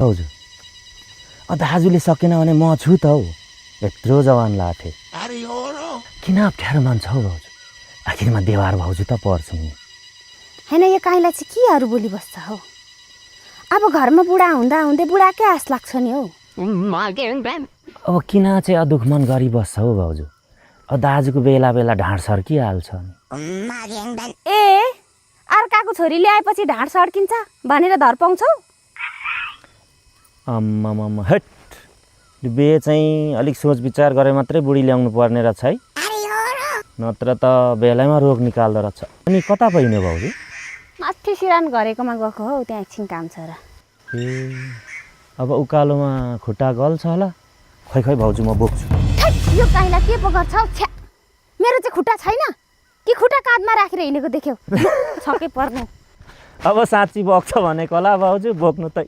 भाउजू दाजुले सकेन भने म छु त हौ यत्रो जवान लाठे किन अप्ठ्यारो मान्छ हौ भाउजू आखिरमा देवार भाउजू त पर्छु नि हैन यो काइँलाई चाहिँ केहरू बोलिबस्छ हौ अब घरमा बुढा हुँदा हुँदै बुढाकै आस लाग्छ नि हौ अब किन चाहिँ अदुख मन गरिबस्छ हौ भाउजू दाजुको बेला बेला ढाँड सर्किहाल्छ ए अर्काको छोरी ल्याएपछि ढाँड सड्किन्छ भनेर धर पाउँछौ आम्मामा हट बे चाहिँ अलिक सोच विचार गरे मात्रै बुढी ल्याउनु पर्ने रहेछ है नत्र त बेलामा रोग निकाल्दो रहेछ अनि कता पहिने भाउजू माथि सिरान गरेकोमा गएको हौ त्यहाँ एकछिन काम छ र ए अब उकालोमा खुट्टा गल्छ होला खै खै भाउजू म बोक्छु यो काइँलाई के पो गर्छ हौ छ्या मेरो चाहिँ खुट्टा छैन कि खुट्टा काँधमा राखेर हिँडेको देख्यौ छक्कै पर्नु अब साँच्ची बोक्छ भनेको होला भाउजू बोक्नु त